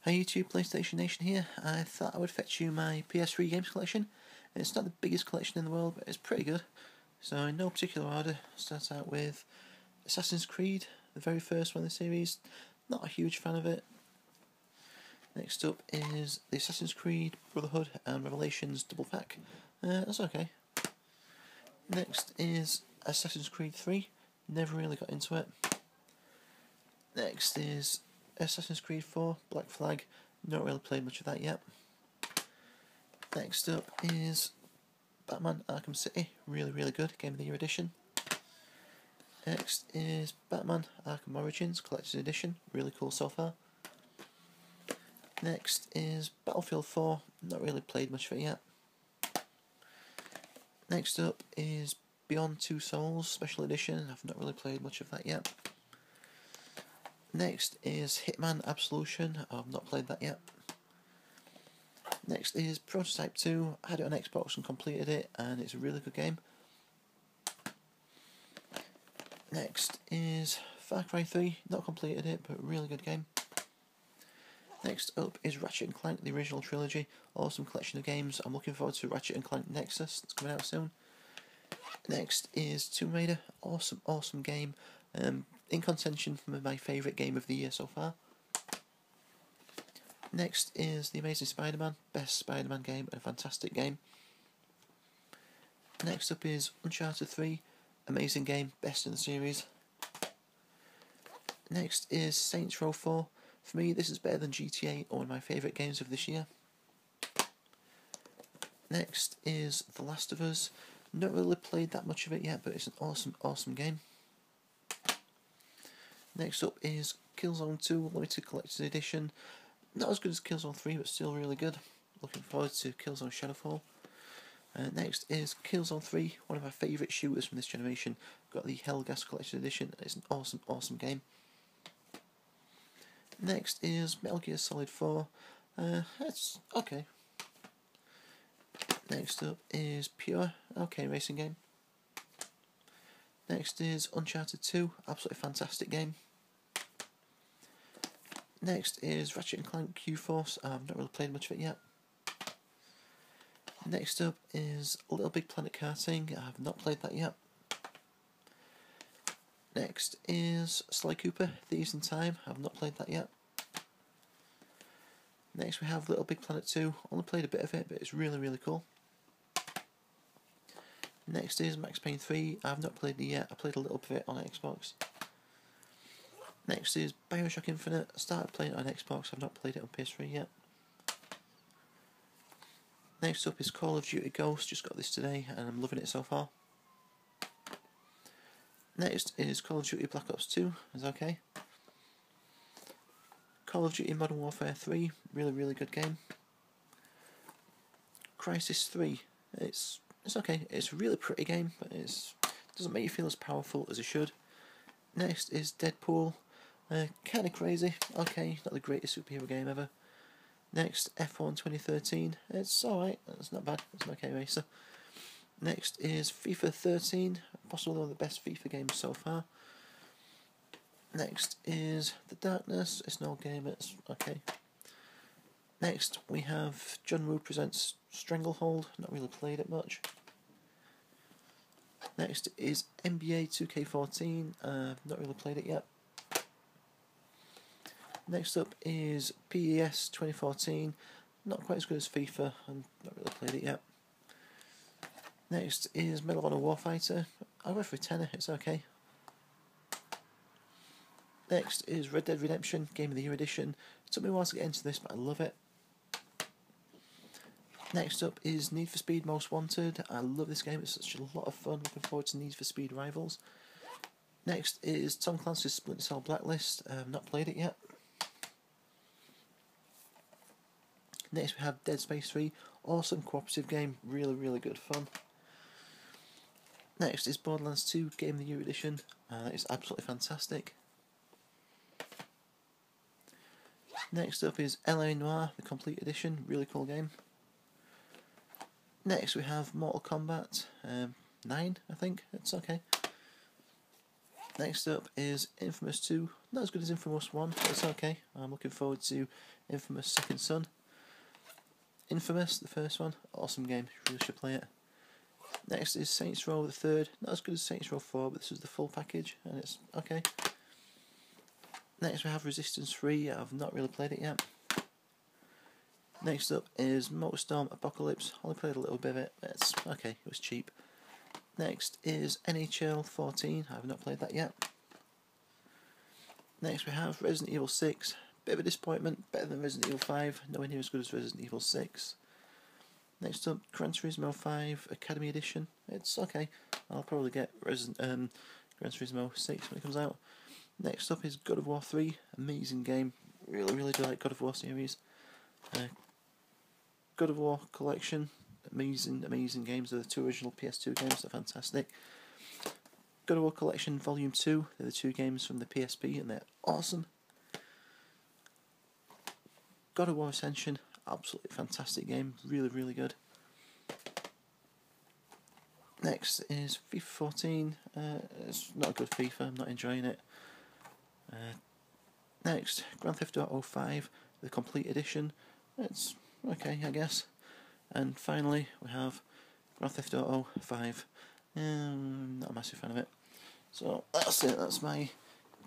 Hi YouTube, PlayStation Nation here. I thought I would fetch you my PS3 Games Collection. It's not the biggest collection in the world, but it's pretty good. So in no particular order, start out with Assassin's Creed, the very first one in the series. Not a huge fan of it. Next up is the Assassin's Creed Brotherhood and Revelations double pack. That's okay. Next is Assassin's Creed 3. Never really got into it. Next is Assassin's Creed 4 Black Flag. Not really played much of that yet. Next up is Batman Arkham City. Really good. Game of the Year edition. Next is Batman Arkham Origins Collector's Edition. Really cool so far. Next is Battlefield 4. Not really played much of it yet. Next up is Beyond Two Souls Special Edition. I've not really played much of that yet. Next is Hitman Absolution. I've not played that yet. Next is Prototype 2. I had it on Xbox and completed it, and it's a really good game. Next is Far Cry 3. Not completed it, but really good game. Next up is Ratchet & Clank, the original trilogy. Awesome collection of games. I'm looking forward to Ratchet & Clank Nexus. It's coming out soon. Next is Tomb Raider. Awesome game. In contention for my favourite game of the year so far. Next is The Amazing Spider-Man. Best Spider-Man game and a fantastic game. Next up is Uncharted 3. Amazing game. Best in the series. Next is Saints Row 4. For me, this is better than GTA, one of my favourite games of this year. Next is The Last of Us. Not really played that much of it yet, but it's an awesome game. Next up is Killzone 2 Limited Collector's Edition. Not as good as Killzone 3, but still really good. Looking forward to Killzone Shadowfall. Next is Killzone 3, one of my favourite shooters from this generation. Got the Hellgas Collector's Edition. It's an awesome game. Next is Metal Gear Solid 4. It's okay. Next up is Pure. Okay, racing game. Next is Uncharted 2. Absolutely fantastic game. Next is Ratchet & Clank Q-Force. I've not really played much of it yet. Next up is LittleBigPlanet Karting. I've not played that yet. Next is Sly Cooper Thieves in Time. I've not played that yet. Next we have LittleBigPlanet 2. Only played a bit of it, but it's really cool. Next is Max Payne 3. I've not played it yet. I played a little bit of it on Xbox. Next is BioShock Infinite. I started playing it on Xbox. I've not played it on PS3 yet. Next up is Call of Duty Ghosts. Just got this today and I'm loving it so far. Next is Call of Duty Black Ops 2. It's okay. Call of Duty Modern Warfare 3. Really good game. Crysis 3. It's okay. It's a really pretty game, but it doesn't make you feel as powerful as it should. Next is Deadpool. Kind of crazy. Okay, not the greatest superhero game ever. Next, F1 2013. It's alright. It's not bad. It's an okay racer. Next is FIFA 13. Possibly one of the best FIFA games so far. Next is The Darkness. It's an old game. It's okay. Next, we have John Woo Presents Stranglehold. Not really played it much. Next is NBA 2K14. Not really played it yet. Next up is PES 2014. Not quite as good as FIFA. I've not really played it yet. Next is Medal of Honor Warfighter. I went for a tenner. It's okay. Next is Red Dead Redemption Game of the Year edition. It took me a while to get into this, but I love it. Next up is Need for Speed Most Wanted. I love this game. It's such a lot of fun. Looking forward to Need for Speed Rivals. Next is Tom Clancy's Splinter Cell Blacklist. I've not played it yet. Next we have Dead Space 3. Awesome cooperative game. Really good fun. Next is Borderlands 2 Game of the Year edition. It's absolutely fantastic. Next up is LA Noire, the complete edition. Really cool game. Next we have Mortal Kombat 9, I think. It's okay. Next up is Infamous 2. Not as good as Infamous 1, but it's okay. I'm looking forward to Infamous Second Son. Infamous, the first one, awesome game, you really should play it. Next is Saints Row the third. Not as good as Saints Row 4, but this is the full package, and it's okay. Next we have Resistance 3. I've not really played it yet. Next up is Motorstorm Apocalypse. I only played a little bit of it, but it's okay, it was cheap. Next is NHL 14. I have not played that yet. Next we have Resident Evil 6. Bit of a disappointment, better than Resident Evil 5, nowhere near as good as Resident Evil 6. Next up, Gran Turismo 5 Academy Edition. It's okay, I'll probably get Gran Turismo 6 when it comes out. Next up is God of War 3, amazing game, really do like God of War series. God of War Collection, amazing games. They're the two original PS2 games, they're fantastic. God of War Collection Volume 2, they're the two games from the PSP and they're awesome. God of War Ascension, absolutely fantastic game, really good. Next is FIFA 14, it's not a good FIFA, I'm not enjoying it. Next, Grand Theft Auto 5, the complete edition, it's okay I guess. And finally we have Grand Theft Auto 5, not a massive fan of it. So that's it, that's my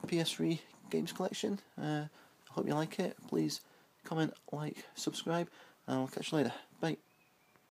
PS3 Games Collection. I hope you like it, please comment, like, subscribe, and I'll catch you later, bye.